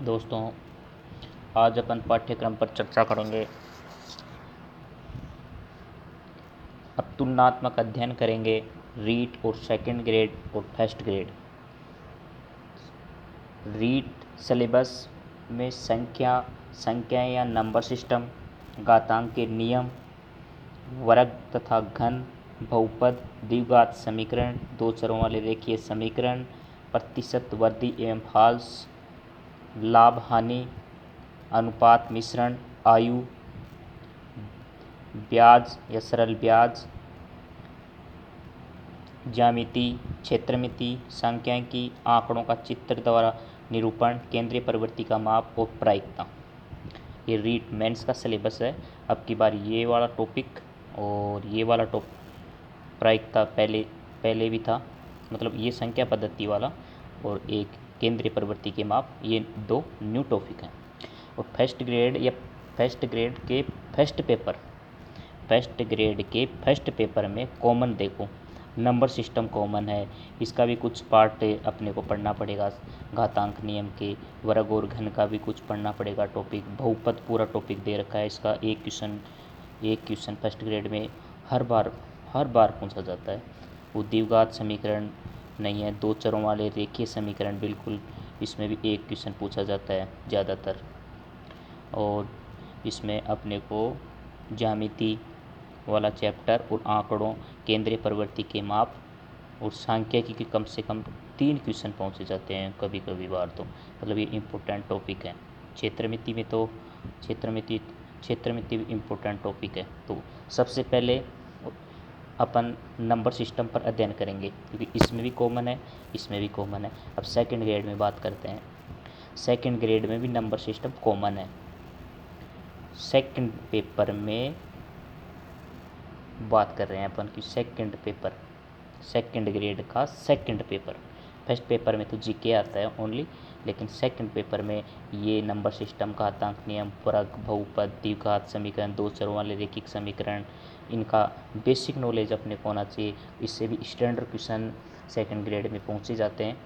दोस्तों, आज अपन पाठ्यक्रम पर चर्चा करेंगे। अब तुलनात्मक अध्ययन करेंगे रीट और सेकंड ग्रेड और फर्स्ट ग्रेड। रीट सिलेबस में संख्याएं या नंबर सिस्टम, घातांक के नियम, वर्ग तथा घन, बहुपद, द्विघात समीकरण, दो चरों वाले रेखीय समीकरण, प्रतिशत वर्धी एवं फाल्स, लाभ हानि, अनुपात मिश्रण, आयु, ब्याज या सरल ब्याज, ज्यामिति, क्षेत्रमिति, सांख्यिकी, आंकड़ों का चित्र द्वारा निरूपण, केंद्रीय प्रवृत्ति का माप और प्रायिकता। ये रीट मेंस का सिलेबस है। अब की बार ये वाला टॉपिक और ये वाला प्रायिकता पहले भी था, मतलब ये संख्या पद्धति वाला और एक केंद्रीय प्रवृत्ति के माप, ये दो न्यू टॉपिक हैं। और फर्स्ट ग्रेड के फर्स्ट पेपर में कॉमन देखो, नंबर सिस्टम कॉमन है, इसका भी कुछ पार्ट अपने को पढ़ना पड़ेगा। घातांक नियम के, वर्ग और घन का भी कुछ पढ़ना पड़ेगा टॉपिक। बहुपद पूरा टॉपिक दे रखा है, इसका एक क्वेश्चन फर्स्ट ग्रेड में हर बार पूछा जाता है। वो द्विघात समीकरण नहीं है, दो चरों वाले रेखीय समीकरण, बिल्कुल इसमें भी एक क्वेश्चन पूछा जाता है ज़्यादातर। और इसमें अपने को ज्यामिति वाला चैप्टर और आंकड़ों, केंद्रीय प्रवृत्ति के माप और सांख्यिकी के कम से कम 3 क्वेश्चन पहुंचे जाते हैं कभी कभी बार, तो मतलब ये इम्पोर्टेंट टॉपिक है। क्षेत्रमिति भी इम्पोर्टेंट टॉपिक है। तो सबसे पहले अपन नंबर सिस्टम पर अध्ययन करेंगे, क्योंकि इसमें भी कॉमन है, इसमें भी कॉमन है। अब सेकंड ग्रेड में बात करते हैं। सेकंड ग्रेड में भी नंबर सिस्टम कॉमन है। सेकंड पेपर में बात कर रहे हैं अपन की सेकंड ग्रेड का सेकंड पेपर। फर्स्ट पेपर में तो जीके आता है ओनली, लेकिन सेकंड पेपर में ये नंबर सिस्टम, घातांक नियम, वर्ग, बहुपद, द्विघात समीकरण, दो चरों वाले रैखिक समीकरण, इनका बेसिक नॉलेज अपने को होना चाहिए। इससे भी स्टैंडर्ड क्वेश्चन सेकंड ग्रेड में पहुंचे जाते हैं।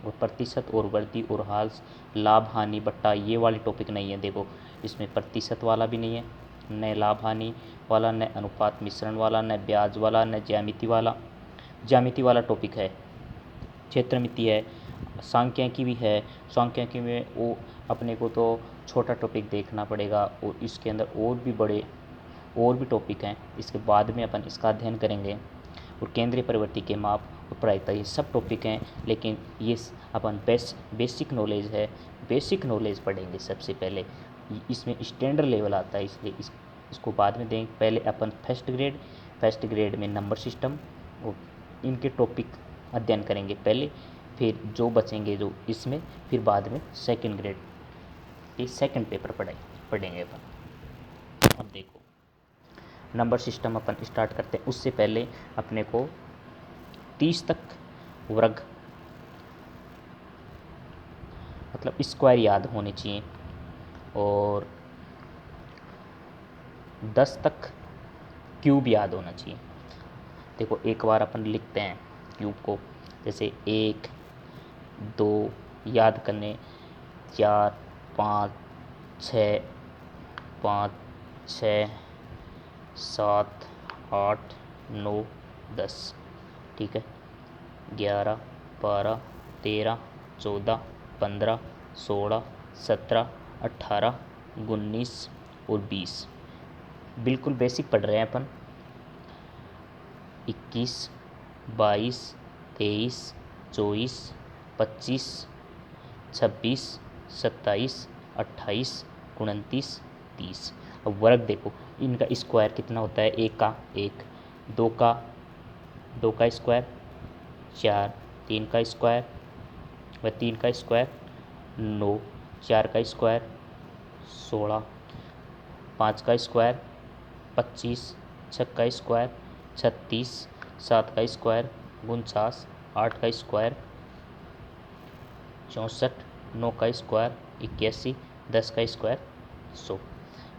और प्रतिशत और वृद्धि और हाल्स, लाभ हानि बट्टा, ये वाली टॉपिक नहीं है। देखो, इसमें प्रतिशत वाला भी नहीं है, न लाभ हानि वाला, न अनुपात मिश्रण वाला, न ब्याज वाला, न ज्यामिति वाला टॉपिक है। क्षेत्रमिति है, सांख्यिकी भी है। सांख्यिकी में वो अपने को तो छोटा टॉपिक देखना पड़ेगा, और इसके अंदर और भी टॉपिक हैं। इसके बाद में अपन इसका अध्ययन करेंगे। और केंद्रीय प्रवृत्ति के माप और प्रायिकता, ये सब टॉपिक हैं, लेकिन ये अपन बेसिक नॉलेज है, बेसिक नॉलेज पढ़ेंगे सबसे पहले। इसमें स्टैंडर्ड लेवल आता है, इसलिए इसको बाद में देंगे। पहले अपन फर्स्ट ग्रेड में नंबर सिस्टम और इनके टॉपिक अध्ययन करेंगे पहले, फिर जो बचेंगे जो इसमें, फिर बाद में सेकंड ग्रेड के सेकंड पेपर पढ़ेंगे अपन। अब देखो, नंबर सिस्टम अपन स्टार्ट करते हैं। उससे पहले अपने को 30 तक वर्ग, मतलब स्क्वायर याद होने चाहिए, और 10 तक क्यूब याद होना चाहिए। देखो, एक बार अपन लिखते हैं क्यूब को, जैसे 1, 2 याद करने, 4, 5, 6, 7, 8, 9, 10, ठीक है। 11, 12, 13, 14, 15, 16, 17, 18, 19 और 20। बिल्कुल बेसिक पढ़ रहे हैं अपन। 21, 22, 23, 24, 25, 26, 27, 28, 29, 30। अब वर्ग देखो, इनका स्क्वायर कितना होता है? 1 का 1, 2 का स्क्वायर 4, 3 का स्क्वायर व 3 का स्क्वायर 9, 4 का स्क्वायर 16, 5 का स्क्वायर 25, 6 का स्क्वायर 36, 7 का स्क्वायर 49, 8 का स्क्वायर 64, 9 का स्क्वायर 81, 10 का स्क्वायर 100।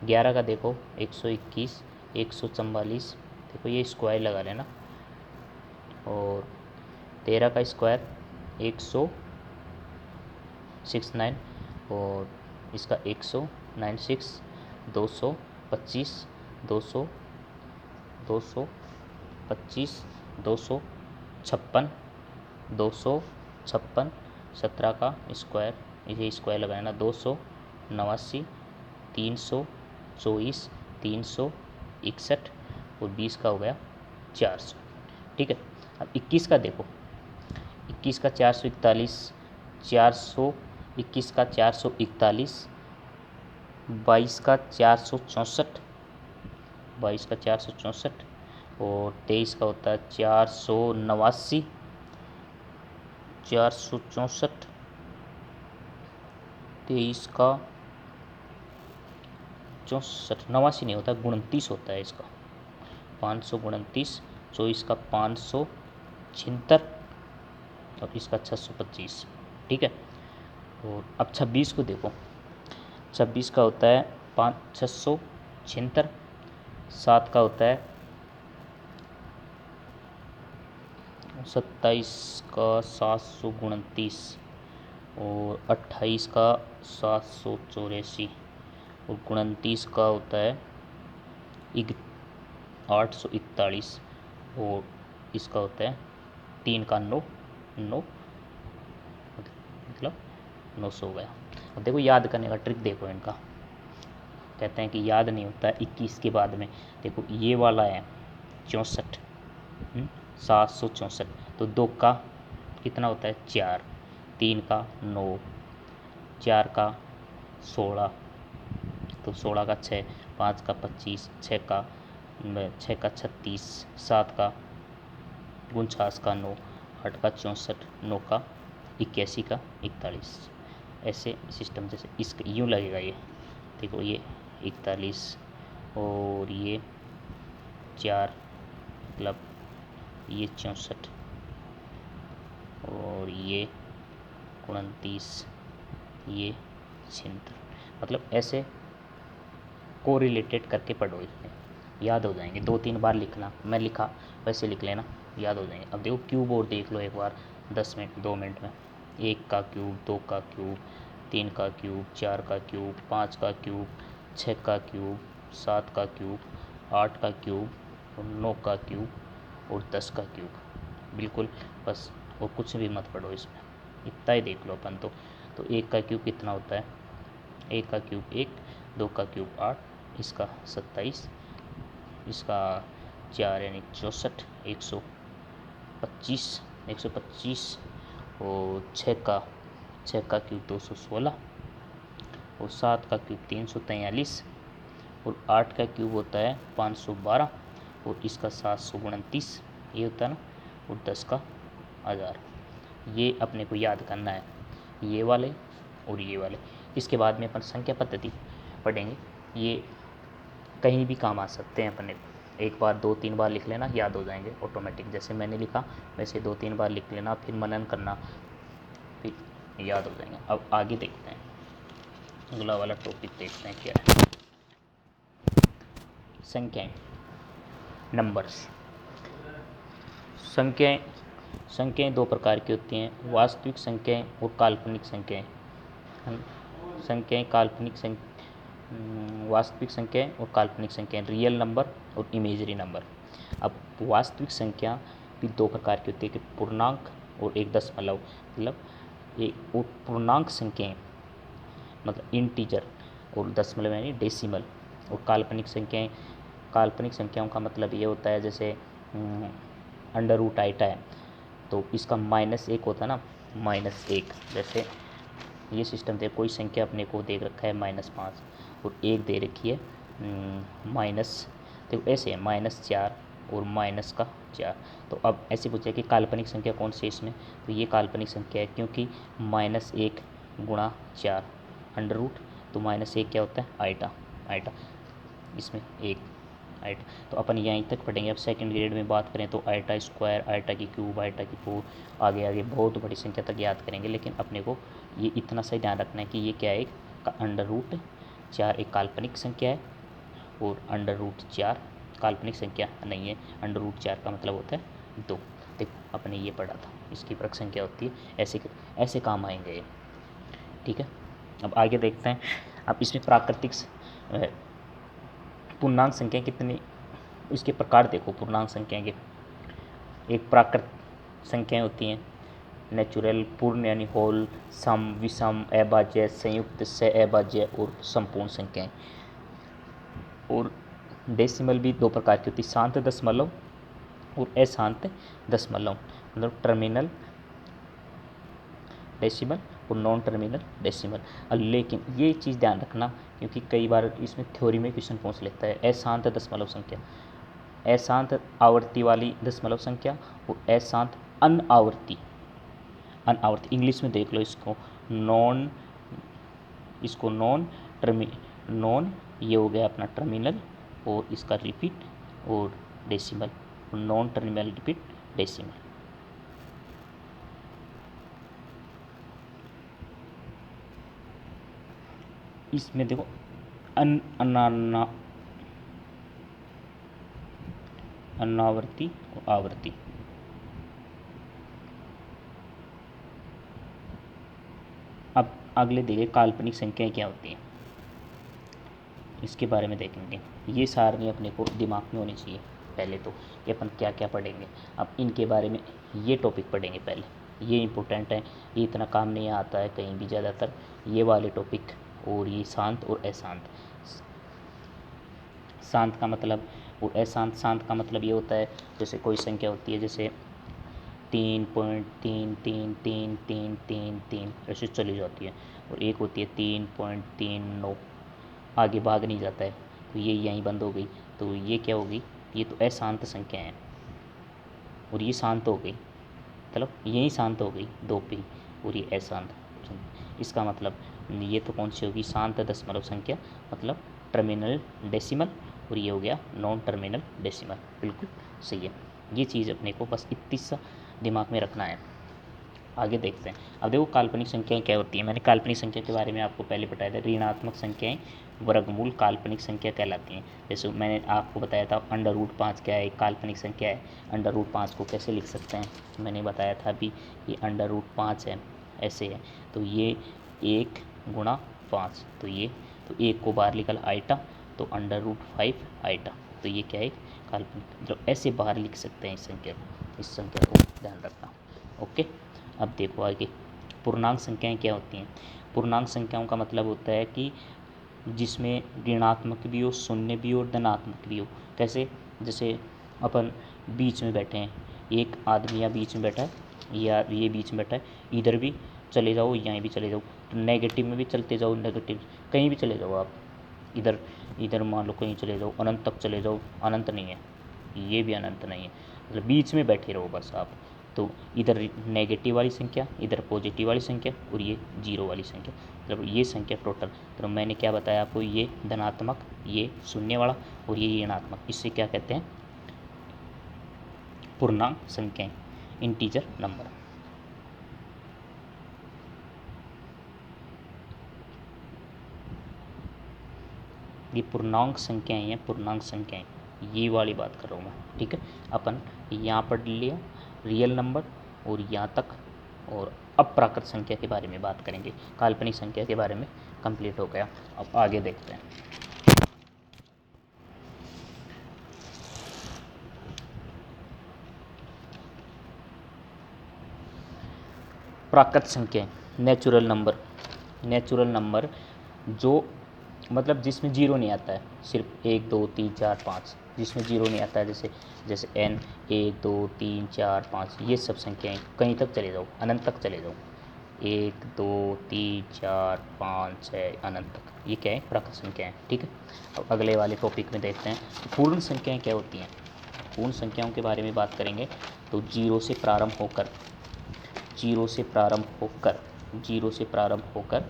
11 का देखो 121, 144, देखो ये स्क्वायर लगा लेना। और 13 का स्क्वायर 169, और इसका 196, 225, 200, 225, 256, 256, 17 का स्क्वायर, ये स्क्वायर लगाना, 289, 324, 361 और 20 का हो गया 400। ठीक है, अब 21 का देखो, 21 का 441, 421 का 441, 22 का 464, 22 का 464 और 23 का होता है 489, 464, 23 का 64, 89 नहीं होता, 29 होता है इसका, 529, 24 का 576 और इसका 625। ठीक है, और अब 26 को देखो, 26 का होता है 676, 7 का होता है 27 का 729 और 28 का 784 और 29 का होता है 841 और इसका होता है 3 का 9 मतलब 900 हो गया। अब देखो याद करने का ट्रिक देखो इनका, कहते हैं कि याद नहीं होता है 21 के बाद में। देखो ये वाला है 64, 764, तो 2 का कितना होता है 4, 3 का 9, 4 का 16, तो 16 का 6, 5 का 25, 6 का 36, 7 का 49 का 9, 8 का 64, 9 का 81 का 41। ऐसे सिस्टम जैसे इस यूँ लगेगा ये, देखो ये 41 और ये 4 मतलब ये 64 और ये 29, ये 76, मतलब ऐसे को रिलेटेड करके पढ़ो, इसमें याद हो जाएंगे। 2-3 बार लिखना, मैं लिखा वैसे लिख लेना, याद हो जाएंगे। अब देखो क्यूब और देख लो एक बार 10 मिनट 2 मिनट में, 1 का क्यूब, 2 का क्यूब, 3 का क्यूब, 4 का क्यूब, 5 का क्यूब, 6 का क्यूब, 7 का क्यूब, 8 का क्यूब और 9 का क्यूब और 10 का क्यूब। बिल्कुल बस, और कुछ भी मत पढ़ो इसमें, इतना ही देख लो अपन तो 1 का क्यूब कितना होता है, 1 का क्यूब 1, 2 का क्यूब 8, इसका 27, इसका 4 यानी 64, 125, 125 और 6 का क्यूब 216 और 7 का क्यूब 343 और 8 का क्यूब होता है 512 और इसका 729, ये होता है ना, और 10 का 1000। ये अपने को याद करना है, ये वाले और ये वाले। इसके बाद में अपन संख्या पद्धति पढ़ेंगे, ये कहीं भी काम आ सकते हैं अपने को। एक बार 2-3 बार लिख लेना, याद हो जाएंगे ऑटोमेटिक, जैसे मैंने लिखा वैसे 2-3 बार लिख लेना, फिर मनन करना, फिर याद हो जाएंगे। अब आगे देखते हैं, अगला वाला टॉपिक देखते हैं क्या है। संख्याएं, नंबर्स। संख्याएं 2 प्रकार की होती हैं, वास्तविक संख्याएं और काल्पनिक संख्याएं। संख्याएं वास्तविक संख्याएं और काल्पनिक संख्याएं, रियल नंबर और इमेजरी नंबर। अब वास्तविक संख्या भी 2 प्रकार की होती है, कि पूर्णांक और एक दशमलव, मतलब एक और पूर्णांक संख्याएं मतलब इंटीजर और दशमलव यानी डेसिमल। और काल्पनिक संख्याओं का मतलब ये होता है, जैसे अंडर रूट आइटा है तो इसका -1 होता है ना, -1। जैसे ये सिस्टम दे, कोई संख्या अपने को दे रखा है -5 और 1 दे रखी है माइनस, तो ऐसे है -4 और -4। तो अब ऐसे पूछे कि काल्पनिक संख्या कौन सी है इसमें, तो ये काल्पनिक संख्या है, क्योंकि -1 गुणा 4 अंडर रूट, तो -1 क्या होता है आइटा, इसमें 1 आइटा। तो अपन यहीं तक पढ़ेंगे। अब सेकंड ग्रेड में बात करें तो आइटा स्क्वायर, आइटा की क्यूब, आइटा की 4, आगे बहुत बड़ी संख्या तक याद करेंगे, लेकिन अपने को ये इतना सा ध्यान रखना है कि ये क्या है, अंडर रूट 4 एक काल्पनिक संख्या है और अंडर रूट 4 काल्पनिक संख्या नहीं है। अंडर रूट 4 का मतलब होता है 2। देखो अपने ये पढ़ा था, इसकी परक संख्या होती है, ऐसे काम आएंगे ये। ठीक है, अब आगे देखते हैं। अब इसमें प्राकृतिक पूर्णांक संख्या कितनी, इसके प्रकार देखो पूर्णांक संख्या के। एक प्राकृतिक संख्याएं होती हैं नेचुरल, पूर्ण यानी होल, सम, विषम, अभाज्य, संयुक्त, सहअभाज्य और संपूर्ण संख्याएं। और डेसिमल भी दो प्रकार की होती है, शांत दशमलव और अशांत दशमलव, मतलब टर्मिनल डेसिमल और नॉन टर्मिनल डेसिमल। लेकिन ये चीज़ ध्यान रखना क्योंकि कई बार इसमें थ्योरी में क्वेश्चन पूछ लेता है। अशांत दशमलव संख्या, अशांत आवर्ती वाली दशमलव संख्या और अशांत अनावर्ती, अनावर्ती इंग्लिश में देख लो इसको नॉन, इसको नॉन नॉन, ये हो गया अपना टर्मिनल और इसका रिपीट और decimal, non terminal repeat decimal. इसमें देखो अनावर्ती और आवर्ती। अब अगले देखिए काल्पनिक संख्याएं क्या होती हैं, इसके बारे में देखेंगे। ये सारणी अपने को दिमाग में होनी चाहिए। पहले तो ये अपन क्या क्या पढ़ेंगे, अब इनके बारे में ये टॉपिक पढ़ेंगे पहले, ये इम्पोर्टेंट है, ये इतना काम नहीं आता है कहीं भी ज़्यादातर ये वाले टॉपिक। और ये शांत और अशांत, शांत का मतलब और अशांत, शांत का मतलब ये होता है जैसे कोई संख्या होती है जैसे 3.33333 ऐसे चली जाती है, और एक होती है 3.39, आगे भाग नहीं जाता है, तो ये यहीं बंद हो गई, तो ये क्या होगी, ये तो अशांत संख्या है। और ये शांत हो गई, मतलब यही शांत हो गई 2 पे, और ये अशांत। इसका मतलब ये तो कौन सी होगी, शांत दशमलव संख्या, मतलब टर्मिनल डेसिमल, और ये हो गया नॉन टर्मिनल डेसिमल। बिल्कुल सही है, ये चीज़ अपने को बस इतनी सा दिमाग में रखना है। आगे देखते हैं। अब देखो काल्पनिक संख्याएं क्या होती हैं, मैंने काल्पनिक संख्या के बारे में आपको पहले बताया था। ऋणात्मक संख्याएं वर्गमूल काल्पनिक संख्या कहलाती हैं। जैसे मैंने आपको बताया था √5 क्या है, एक काल्पनिक संख्या है। √5 को कैसे लिख सकते हैं, मैंने बताया था अभी, ये √5 है, ऐसे है, तो ये 1 × 5, तो ये तो 1 को बाहर निकल आइटा, तो √5 आइटा, तो ये क्या है काल्पनिक, मतलब ऐसे बाहर लिख सकते हैं इस संख्या को, इस संख्या को ध्यान रखना। ओके, अब देखो आगे पूर्णांक संख्याएं क्या होती हैं। पूर्णांक संख्याओं का मतलब होता है कि जिसमें ऋणात्मक भी हो, शून्य भी हो और धनात्मक भी हो। कैसे, जैसे अपन बीच में बैठे हैं, एक आदमी या बीच में बैठा है, या ये बीच में बैठा है, इधर भी चले जाओ यहाँ भी चले जाओ, तो नेगेटिव में भी चलते जाओ, नेगेटिव कहीं भी चले जाओ आप, इधर इधर मान लो कहीं चले जाओ, अनंत तक चले जाओ, अनंत नहीं है, ये भी अनंत नहीं है, मतलब बीच में बैठे रहो बस आप। तो इधर नेगेटिव वाली संख्या, इधर पॉजिटिव वाली संख्या, और ये जीरो वाली संख्या, मतलब ये संख्या टोटल। तो मैंने क्या बताया आपको, ये धनात्मक, ये शून्य वाला, और ये ऋणात्मक, इससे क्या कहते हैं, पूर्णांक संख्याएं, इंटीजर नंबर। ये पूर्णांक संख्याएं हैं, पूर्णांक संख्याएं, ये वाली बात कर रहा हूँ मैं, ठीक है। अपन यहाँ पढ़ लिया रियल नंबर और यहाँ तक, और अब प्राकृत संख्या के बारे में बात करेंगे, काल्पनिक संख्या के बारे में कंप्लीट हो गया। अब आगे देखते हैं। प्राकृत संख्या, नेचुरल नंबर, नेचुरल नंबर जो मतलब जिसमें जीरो नहीं आता है, सिर्फ 1 2 3 4 5, जिसमें जीरो नहीं आता है, जैसे जैसे n 1 2 3 4 5, ये सब संख्याएं कहीं तक चले जाओ, अनंत तक चले जाओ, 1 2 3 4 5 6 अनंत तक, ये क्या है, प्राकृत संख्या है, ठीक है। अब अगले वाले टॉपिक में देखते हैं पूर्ण संख्याएं क्या होती हैं। पूर्ण संख्याओं के बारे में बात करेंगे तो जीरो से प्रारंभ होकर, जीरो से प्रारंभ होकर, जीरो से प्रारंभ होकर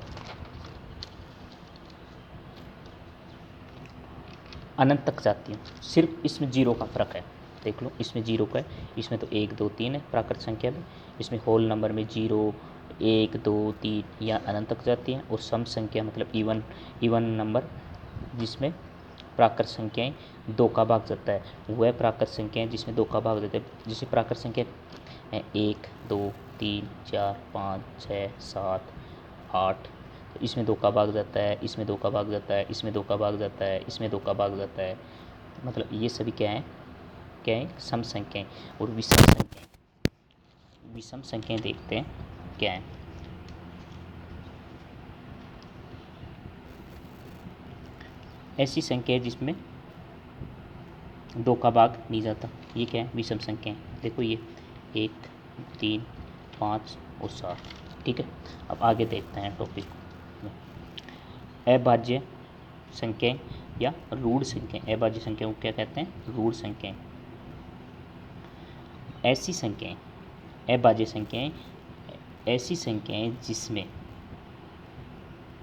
अनंत तक जाती हैं, सिर्फ इसमें जीरो का फ़र्क है, देख लो इसमें जीरो का है, इसमें तो 1 2 3 है प्राकृत संख्या में, इसमें होल नंबर में 0 1 2 3 या अनंत तक जाती हैं। और सम संख्या मतलब इवन नंबर जिसमें प्राकृत संख्याएं 2 का भाग जाता है, वह प्राकृत संख्याएं जिसमें 2 का भाग जाता है, जिसे प्राकृत संख्या है 1 2 3 4 5 6 7 8, इसमें 2 का भाग जाता है, इसमें 2 का भाग जाता है, इसमें 2 का भाग जाता है, इसमें 2 का भाग जाता है। मतलब ये सभी क्या हैं सम संख्याएं। और विषम संख्याएं देखते हैं क्या है। ऐसी संख्या है जिसमें 2 का भाग नहीं जाता, ये क्या है विषम संख्याएं। देखो ये 1, 3, 5 और 7। ठीक है, अब आगे देखते हैं टॉपिक में। अभाज्य संख्याएं या रूढ़ संख्याएं। अभाज्य संख्याओं को क्या कहते हैं? रूढ़ संख्याएं। ऐसी संख्याएं, अभाज्य संख्याएं ऐसी संख्याएं जिसमें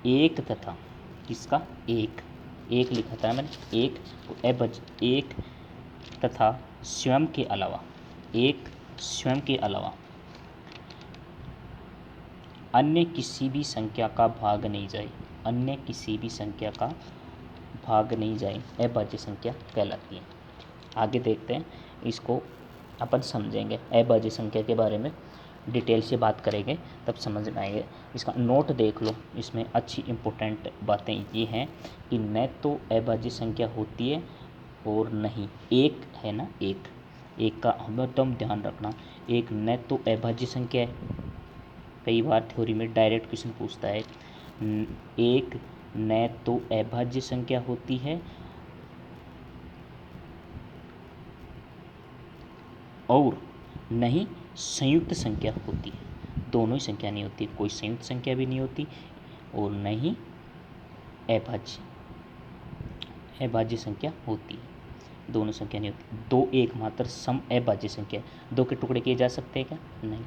एक तथा किसका एक लिखा था मैंने, एक अभाज्य एक तथा स्वयं के अलावा अन्य किसी भी संख्या का भाग नहीं जाए, अन्य किसी भी संख्या का भाग नहीं जाए, अभाज्य संख्या कहलाती है। आगे देखते हैं, इसको अपन समझेंगे। अभाज्य संख्या के बारे में डिटेल से बात करेंगे तब समझ में आएंगे। इसका नोट देख लो, इसमें अच्छी इम्पोर्टेंट बातें ये हैं कि न तो अभाज्य संख्या होती है और नहीं एक है ना, एक का हमें ध्यान रखना। एक न तो अभाज्य संख्या है, कई बार थ्योरी में डायरेक्ट क्वेश्चन पूछता है, एक न तो अभाज्य संख्या होती है और नहीं संयुक्त संख्या होती है। दोनों ही संख्या नहीं होती, कोई संयुक्त संख्या भी नहीं होती और नहीं अभाज्य संख्या होती है। दोनों संख्या नहीं होती। दो एकमात्र सम अभाज्य संख्या। दो के टुकड़े किए जा सकते हैं क्या? नहीं,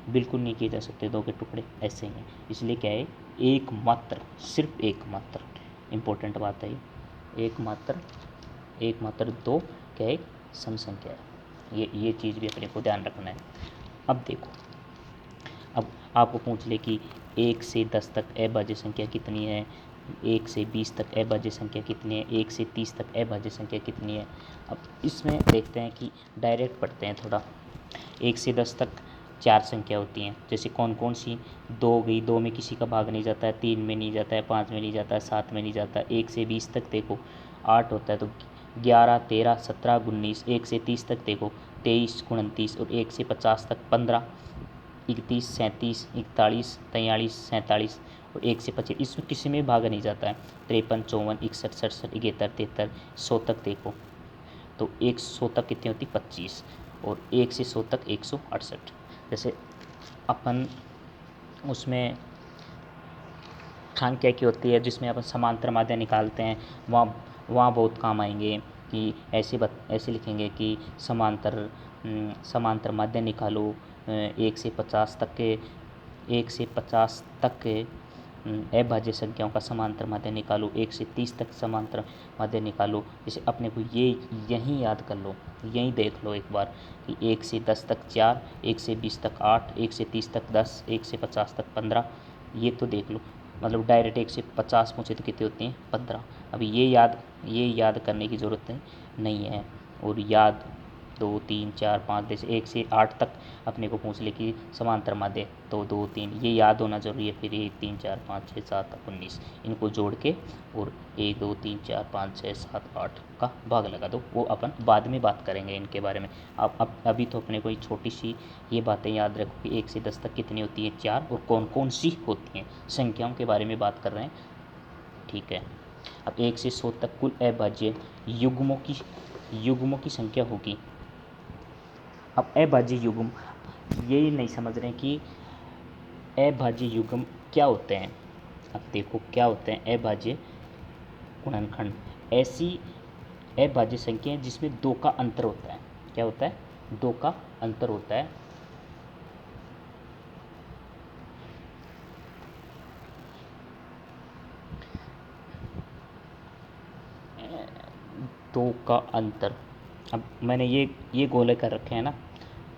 बिल्कुल नहीं किए जा सकते दो के टुकड़े, ऐसे ही हैं। इसलिए क्या है, एकमात्र, सिर्फ एकमात्र, इम्पोर्टेंट बात है ये, एकमात्र दो क्या है, सम संख्या है। ये चीज़ भी अपने को ध्यान रखना है। अब देखो, अब आपको पूछ ले कि 1 से 10 तक अभाज्य संख्या कितनी है, 1 से 20 तक अभाज्य संख्या कितनी है, 1 से 30 तक अभाज्य संख्या कितनी है। अब इसमें देखते हैं कि डायरेक्ट पढ़ते हैं थोड़ा। 1 से 10 तक 4 संख्या होती हैं, जैसे कौन कौन सी? 2 गई, 2 में किसी का भाग नहीं जाता है, 3 में नहीं जाता है, 5 में नहीं जाता है, 7 में नहीं जाता है। 1 से 20 तक देखो 8 होता है, तो 11, 13, 17, 19। 1 से 30 तक देखो 23, 29 और 1 से 50 तक 15, 31, 37, 41, 43, 47 और 1 से 25। इसमें किसी में भाग नहीं जाता है। 53, 54, 61, 67, 71, 73, 100 तक देखो तो 100 तक कितनी होती? 25 और 1 से 100 तक 168। जैसे अपन उसमें संख्या की होती है जिसमें अपन समांतर माध्य निकालते हैं, वहाँ बहुत काम आएंगे कि ऐसे लिखेंगे कि समांतर माध्य निकालो 1 से 50 तक के अभाज्य संख्याओं का समांतर माध्य निकालो, 1 से 30 तक समांतर माध्य निकालो। जैसे अपने को ये यहीं याद कर लो, यहीं देख लो एक बार कि 1 से 10 तक 4, 1 से 20 तक 8, 1 से 30 तक 10, 1 से 50 तक 15। ये तो देख लो, मतलब डायरेक्ट 1 से 50 पूछे तो कितनी होती हैं? 15। अभी ये याद करने की ज़रूरत नहीं है। और याद 2, 3, 4, 5, जैसे 1 से 8 तक अपने को पूछ ले कि समांतर माध्य, तो 2, 3 ये याद होना जरूरी है। फिर 1, 3, 4, 5, 6, 7, 19 इनको जोड़ के और 1, 2, 3, 4, 5, 6, 7, 8 का भाग लगा दो। वो अपन बाद में बात करेंगे इनके बारे में। अब अभी तो अपने को एक छोटी सी ये बातें याद रखो कि 1 से 10 तक कितनी होती है? 4। और कौन कौन सी होती हैं, संख्याओं के बारे में बात कर रहे हैं। ठीक है, अब 1 से 100 तक कुल अभाज्य युग्मों की संख्या होगी। अब अभाज्य युग्म ये नहीं समझ रहे हैं कि अभाज्य युग्म क्या होते हैं। अब देखो क्या होते हैं अभाज्य गुणनखंड। ऐसी अभाज्य संख्या जिसमें 2 का अंतर होता है। क्या होता है? 2 का अंतर होता है। दो का अंतर, अब मैंने ये गोले कर रखे हैं ना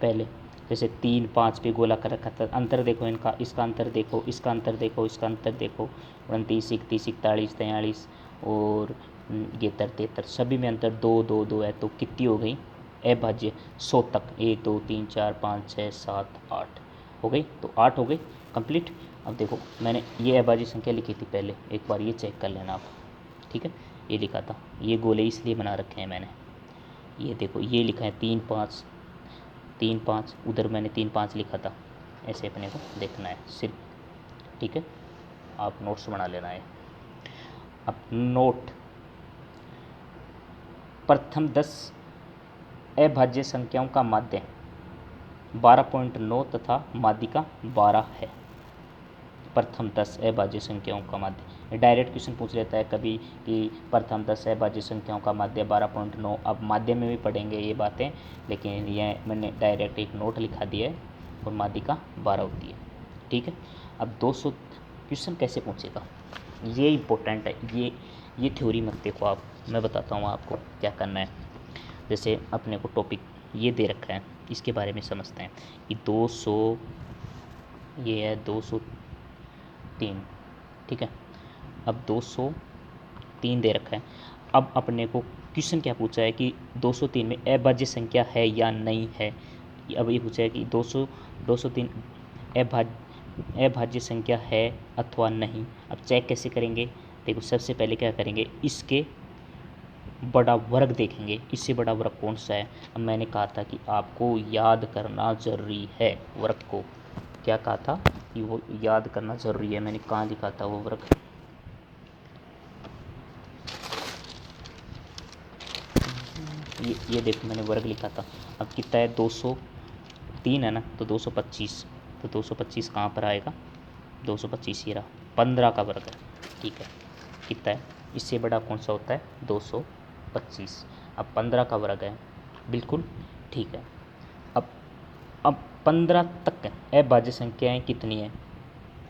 पहले, जैसे 3, 5 पे गोला कर रखा था। अंतर देखो इनका, इसका अंतर देखो, इसका अंतर देखो, इसका अंतर देखो। 29, 31, 41, 43 और 71, 73 सभी में अंतर 2, 2, 2 है। तो कितनी हो गई अभाज्य? 100 तक 1, 2, 3, 4, 5, 6, 7, 8 हो गई, तो 8 हो गई कंप्लीट। अब देखो मैंने ये अभाज्य संख्या लिखी थी पहले, एक बार ये चेक कर लेना आप, ठीक है। ये लिखा था, ये गोले इसलिए बना रखे हैं मैंने, ये देखो ये लिखा है 3 5 3 5, उधर मैंने 3 5 लिखा था, ऐसे अपने को देखना है सिर्फ, ठीक है। आप नोट्स बना लेना है। अब नोट, प्रथम 10 अभाज्य संख्याओं का माध्य 12.9 तथा माध्यिका 12 है। प्रथम 10 अभाज्य संख्याओं का माध्य, डायरेक्ट क्वेश्चन पूछ लेता है कभी कि प्रथम 10 अभाज्य संख्याओं का माध्य 12.9। अब माध्य में भी पढ़ेंगे ये बातें, लेकिन ये मैंने डायरेक्ट एक नोट लिखा दिया है, और माध्यिका 12 होती है, ठीक है। अब 200 क्वेश्चन कैसे पूछेगा, ये इम्पोर्टेंट है, ये थ्योरी मत देखो आप, मैं बताता हूँ आपको क्या करना है। जैसे अपने को टॉपिक ये दे रखा है, इसके बारे में समझते हैं कि 200, ये है 203, ठीक है। अब 203 दे रखा है। अब अपने को क्वेश्चन क्या पूछा है कि 203 में अभाज्य संख्या है या नहीं है। अब ये पूछा है कि 203 अभाज्य संख्या है अथवा नहीं। अब चेक कैसे करेंगे, देखो सबसे पहले क्या करेंगे, इसके बड़ा वर्ग देखेंगे, इससे बड़ा वर्ग कौन सा है। अब मैंने कहा था कि आपको याद करना ज़रूरी है वर्ग को, क्या कहा था कि वो याद करना ज़रूरी है, मैंने कहाँ लिखा था वो वर्ग, ये देखो मैंने वर्ग लिखा था। अब कितना है, 203 है ना, तो 225, तो 225 कहाँ पर आएगा, 225 ही रहा, 15 का वर्ग है, ठीक है। कितना है, इससे बड़ा कौन सा होता है, 225। अब 15 का वर्ग है, बिल्कुल ठीक है। अब 15 तक अभाज्य संख्याएं कितनी हैं,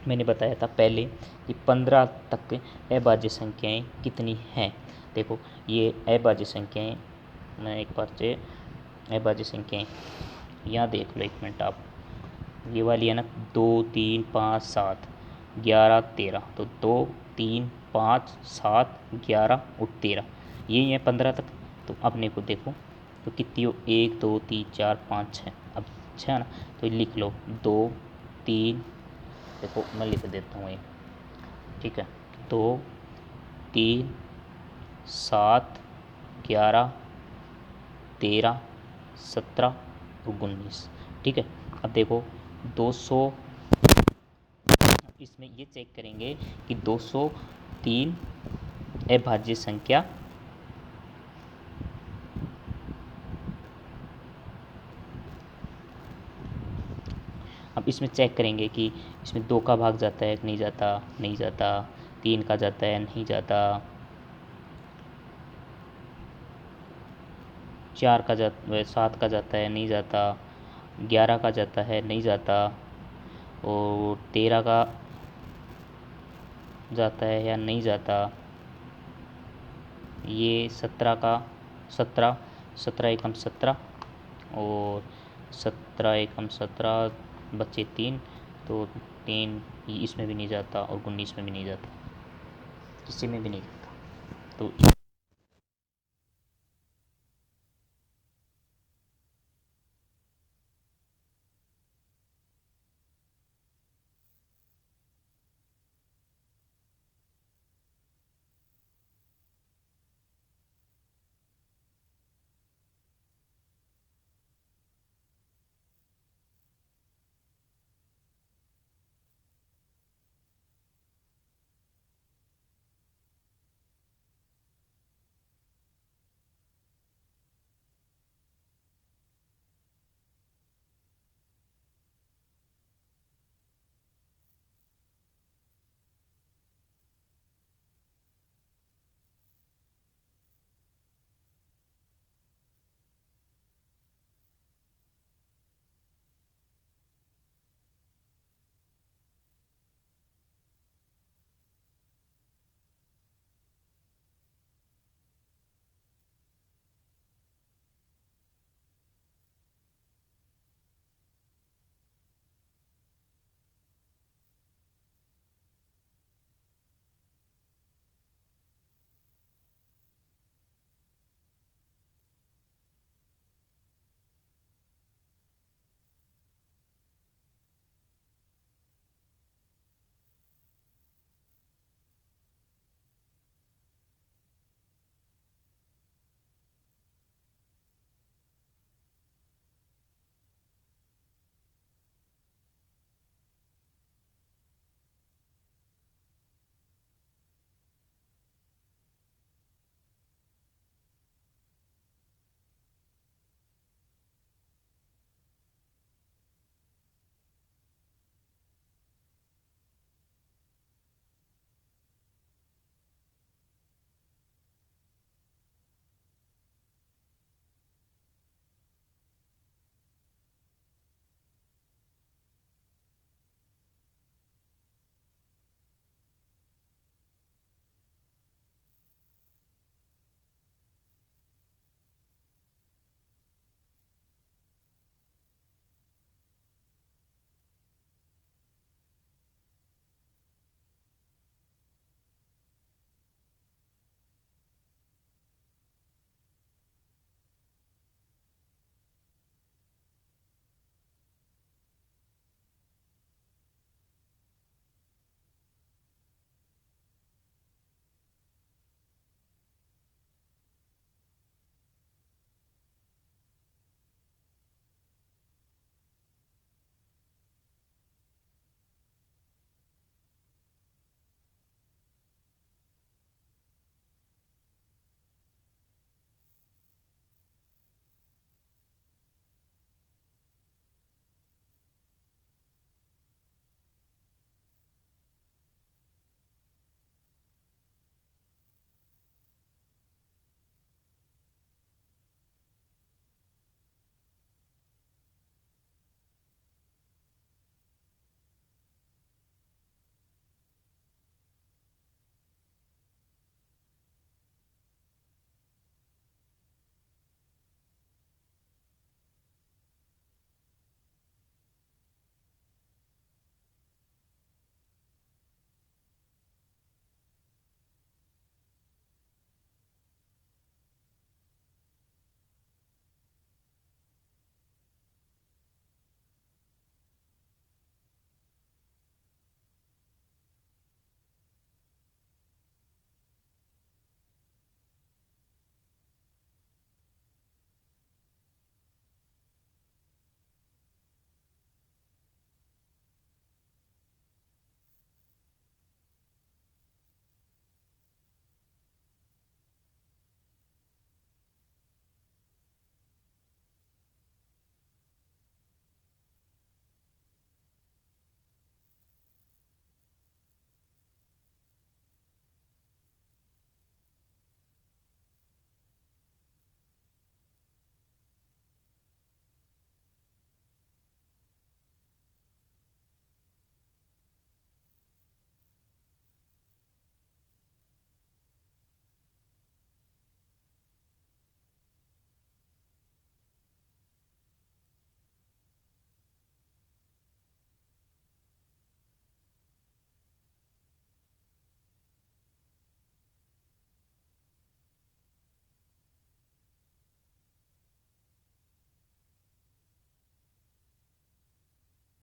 मैंने बताया था पहले कि 15 तक अभाज्य संख्याएं कितनी हैं। देखो ये अभाज्य संख्याएं, मैं एक बार से अभाज्य संख्याएं यहाँ देख लो, एक मिनट आप, ये वाली है ना, 2 3 5 7 11 13, तो 2 3 5 7 11 और 13, यही है 15 तक। तो अपने को देखो तो कितनी हो, 1 2 3 4 5 6, अब 6 है ना, तो लिख लो 2 3, देखो मैं लिख देता हूँ ये, ठीक है, 2 3 7 11 13 17 और 19, ठीक है। अब देखो 200, इसमें ये चेक करेंगे कि 203 अभाज्य संख्या अब इसमें चेक करेंगे कि इसमें 2 का भाग जाता है नहीं जाता, नहीं जाता, 3 का जाता है नहीं जाता, 4 का जाता, 7 का जाता है नहीं जाता, 11 का जाता है नहीं जाता, और 13 का जाता है या नहीं जाता, ये 17 का 17 एकम 17, और 17 एकम 17 बच्चे 3, तो 3 इसमें भी नहीं जाता और 19 में भी नहीं जाता, किसी में भी नहीं जाता। तो